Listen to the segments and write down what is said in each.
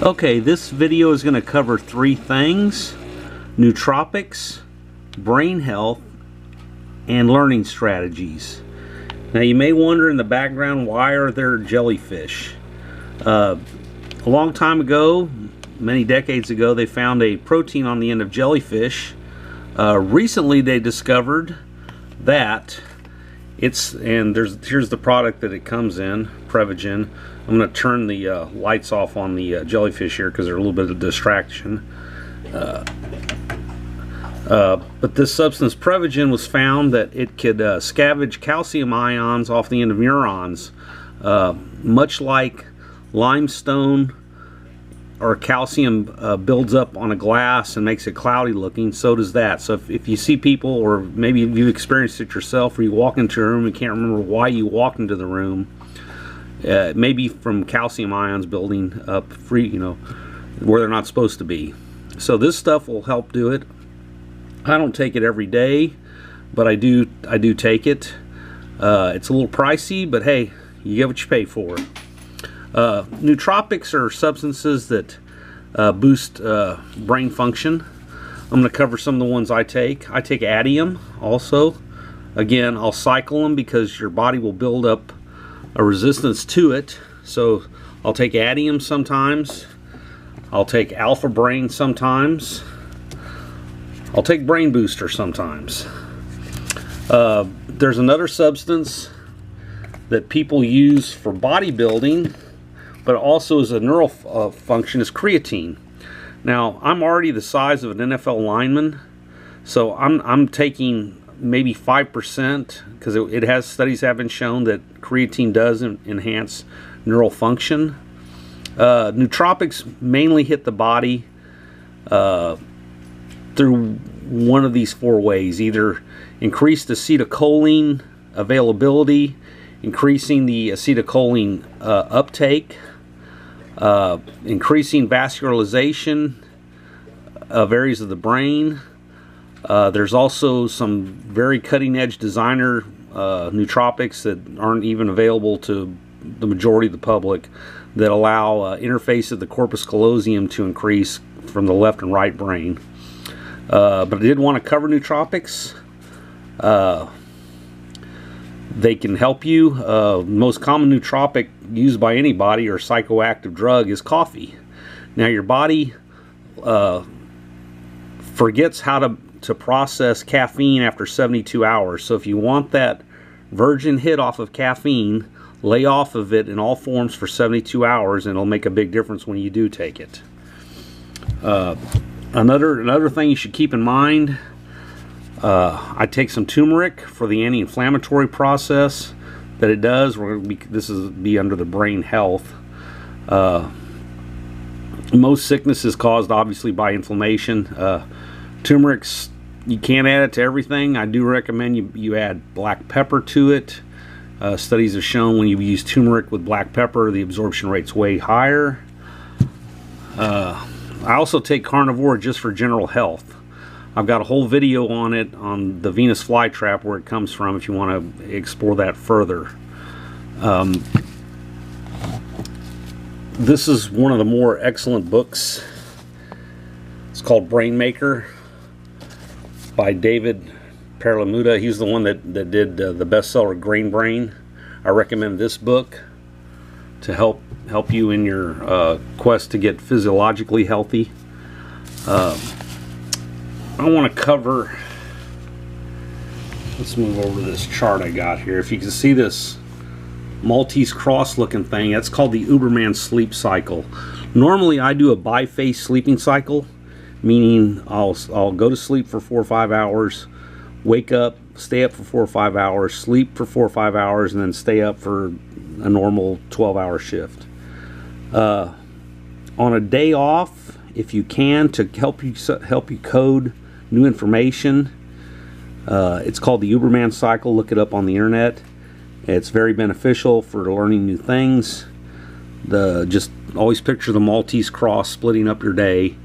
Okay, this video is going to cover three things: nootropics, brain health, and learning strategies. Now you may wonder in the background, why are there jellyfish? A long time ago, many decades ago, they found a protein on the end of jellyfish. Recently they discovered that here's the product that it comes in, Prevagen. I'm going to turn the lights off on the jellyfish here because they're a little bit of a distraction. But this substance, Prevagen, was found that it could scavenge calcium ions off the end of neurons, much like limestone or calcium builds up on a glass and makes it cloudy looking. So does that. So if you see people, or maybe you've experienced it yourself, or you walk into a room and can't remember why you walked into the room, maybe from calcium ions building up where they're not supposed to be. So this stuff will help do it. I don't take it every day, but I do take it. It's a little pricey, but hey, you get what you pay for. Nootropics are substances that boost brain function. I'm going to cover some of the ones I take. I take Adium also. Again, I'll cycle them because your body will build up a resistance to it. So I'll take Adium sometimes. I'll take Alpha Brain sometimes. I'll take Brain Booster sometimes. There's another substance that people use for bodybuilding, but also as a neural function, is creatine. Now, I'm already the size of an NFL lineman, so I'm taking maybe 5% because it has, studies have been shown that creatine does enhance neural function. Nootropics mainly hit the body through one of these four ways: either increased acetylcholine availability, increasing the acetylcholine uptake, increasing vascularization of areas of the brain. There's also some very cutting-edge designer nootropics that aren't even available to the majority of the public, that allow interface of the corpus callosum to increase from the left and right brain. But I did want to cover nootropics. They can help you. Most common nootropic used by anybody, or psychoactive drug, is coffee. Now your body forgets how to process caffeine after 72 hours. So if you want that virgin hit off of caffeine, lay off of it in all forms for 72 hours, and it'll make a big difference when you do take it. Another thing you should keep in mind, I take some turmeric for the anti-inflammatory process that it does. This is be under the brain health. Most sickness is caused obviously by inflammation. Turmeric's, you can't add it to everything. I do recommend you add black pepper to it. Studies have shown when you use turmeric with black pepper, the absorption rate's way higher. I also take carnivore just for general health. I've got a whole video on it on the Venus flytrap, where it comes from, if you want to explore that further. This is one of the more excellent books. It's called Brain Maker by David Perlamuda. He's the one that did the bestseller Grain Brain. I recommend this book to help you in your quest to get physiologically healthy. I want to cover, let's move over to this chart I got here. If you can see this Maltese cross looking thing, that's called the Uberman sleep cycle. Normally I do a biphase sleeping cycle, meaning I'll go to sleep for 4 or 5 hours, wake up, stay up for 4 or 5 hours, sleep for 4 or 5 hours, and then stay up for a normal 12-hour shift. On a day off, if you can, to help you code new information, it's called the Uberman cycle. Look it up on the internet. It's very beneficial for learning new things. Just always picture the Maltese cross splitting up your day,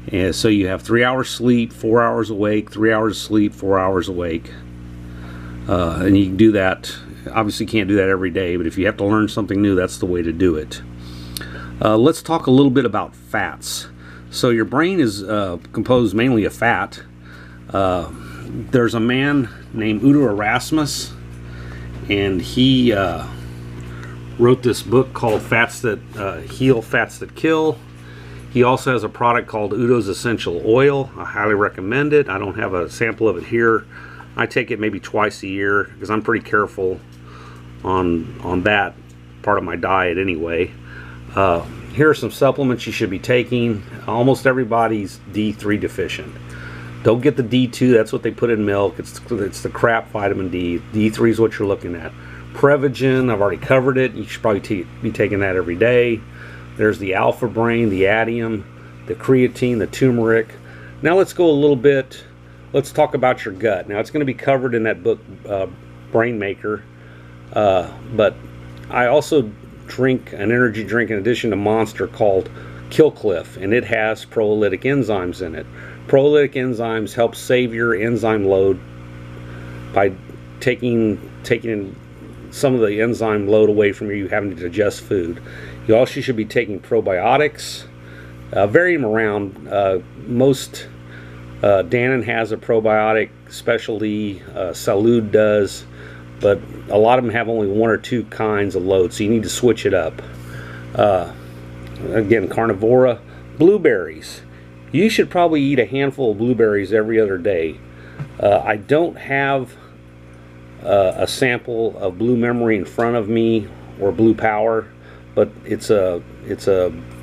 and so you have 3 hours sleep, 4 hours awake, 3 hours sleep, 4 hours awake. And you can do that. Obviously can't do that every day, but if you have to learn something new, that's the way to do it. Let's talk a little bit about fats. So your brain is composed mainly of fat. There's a man named Udo Erasmus, and he wrote this book called Fats That Heal, Fats That Kill. He also has a product called Udo's Essential Oil. I highly recommend it. I don't have a sample of it here. I take it maybe twice a year because I'm pretty careful on that part of my diet anyway. Here are some supplements you should be taking. Almost everybody's D3 deficient. Don't get the D2, that's what they put in milk. It's the crap vitamin D. D3 is what you're looking at. Prevagen, I've already covered it. You should probably be taking that every day. There's the alpha brain, the addium, the creatine, the turmeric. Now let's go a little bit, let's talk about your gut. Now it's going to be covered in that book, Brain Maker. But I also drink an energy drink in addition to Monster called Kill Cliff, and it has prolytic enzymes in it. Prolytic enzymes help save your enzyme load by taking some of the enzyme load away from you having to digest food. You also should be taking probiotics. Vary them around. Most Dannon has a probiotic specialty. Salud does. But a lot of them have only one or two kinds of load, so you need to switch it up. Again, carnivora. Blueberries. You should probably eat a handful of blueberries every other day. I don't have a sample of Blue Memory in front of me, or Blue Power, but it's a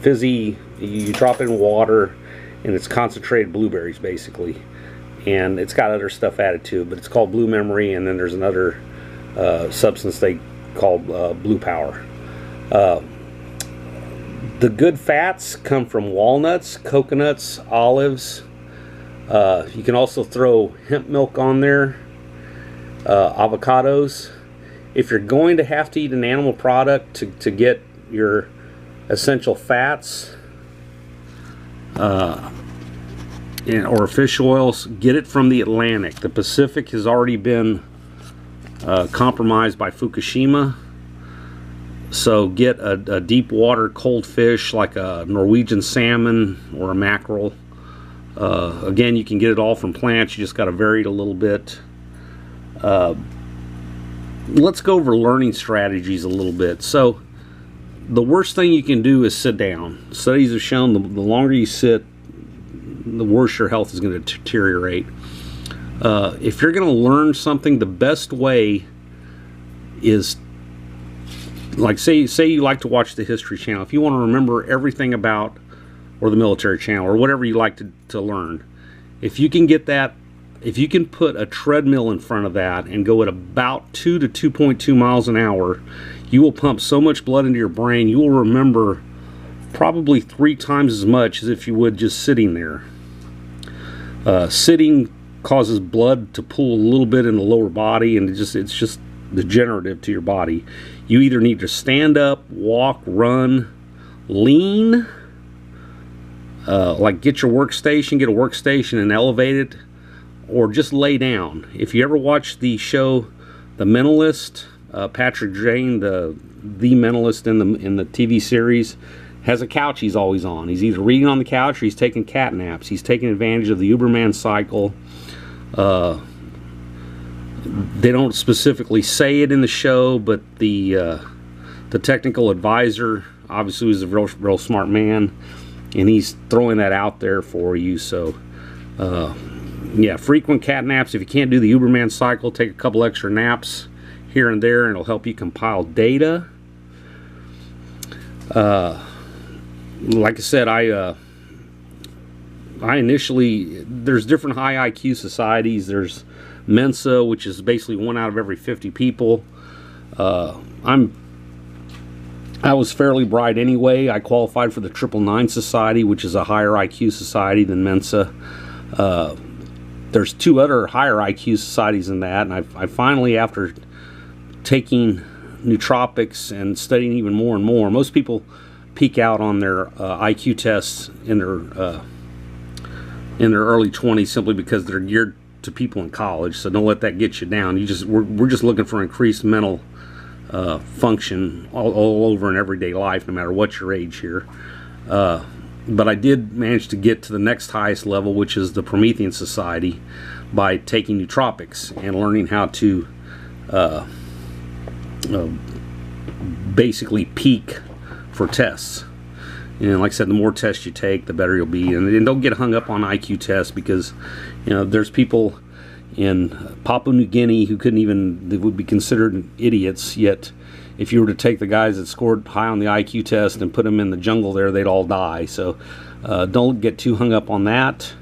fizzy, you drop it in water and it's concentrated blueberries basically, and it's got other stuff added to it, but it's called Blue Memory, and then there's another substance they call Blue Power. The good fats come from walnuts, coconuts, olives. You can also throw hemp milk on there, avocados. If you're going to have to eat an animal product to get your essential fats or fish oils, get it from the Atlantic. The Pacific has already been compromised by Fukushima, so get a deep water cold fish like a Norwegian salmon or a mackerel. Again, you can get it all from plants, you just got to vary it a little bit. Let's go over learning strategies a little bit. So the worst thing you can do is sit down. Studies have shown the longer you sit, the worse your health is going to deteriorate. If you're going to learn something, the best way is, like, say you like to watch the History Channel. If you want to remember everything about, or the Military Channel, or whatever you like to learn, if you can get that, if you can put a treadmill in front of that and go at about 2 to 2.2 miles an hour, you will pump so much blood into your brain, you will remember probably 3 times as much as if you would just sitting there. Sitting causes blood to pool a little bit in the lower body, and it's just degenerative to your body. You either need to stand up, walk, run, lean, like get a workstation and elevate it, or just lay down. If you ever watch the show The Mentalist, Patrick Jane, the mentalist in the TV series, has a couch he's always on. He's either reading on the couch or he's taking cat naps. He's taking advantage of the Uberman cycle. They don't specifically say it in the show, but the technical advisor obviously is a real smart man, and he's throwing that out there for you. So yeah, frequent cat naps. If you can't do the Uberman cycle, take a couple extra naps here and there, and it'll help you compile data. Like I said, I initially, there's different high IQ societies. There's Mensa, which is basically 1 out of every 50 people. I was fairly bright anyway. I qualified for the 999 Society, which is a higher IQ society than Mensa. There's 2 other higher IQ societies than that, and I finally, after taking nootropics and studying even more and more, most people peak out on their IQ tests in their early 20s simply because they're geared to people in college. So don't let that get you down. We're just looking for increased mental function all over in everyday life, no matter what your age here. But I did manage to get to the next highest level, which is the Promethean Society, by taking nootropics and learning how to basically peak for tests. And like I said, the more tests you take, the better you'll be. And don't get hung up on IQ tests, because there's people in Papua New Guinea who they would be considered idiots, yet if you were to take the guys that scored high on the IQ test and put them in the jungle there, they'd all die. So don't get too hung up on that.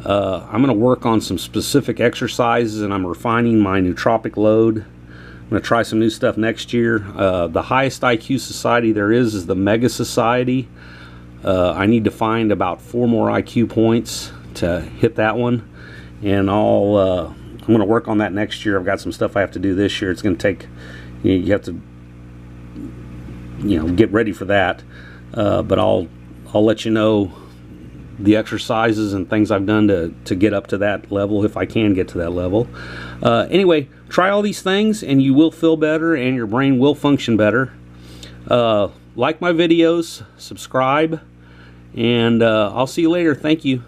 I'm going to work on some specific exercises, and I'm refining my nootropic load. I'm going to try some new stuff next year. The highest IQ society there is the Mega Society. I need to find about 4 more IQ points to hit that one, and I'm going to work on that next year. I've got some stuff I have to do this year. It's going to take, you have to get ready for that. But I'll let you know the exercises and things I've done to get up to that level, if I can get to that level. Anyway, try all these things and you will feel better and your brain will function better. Like my videos, subscribe, and I'll see you later. Thank you.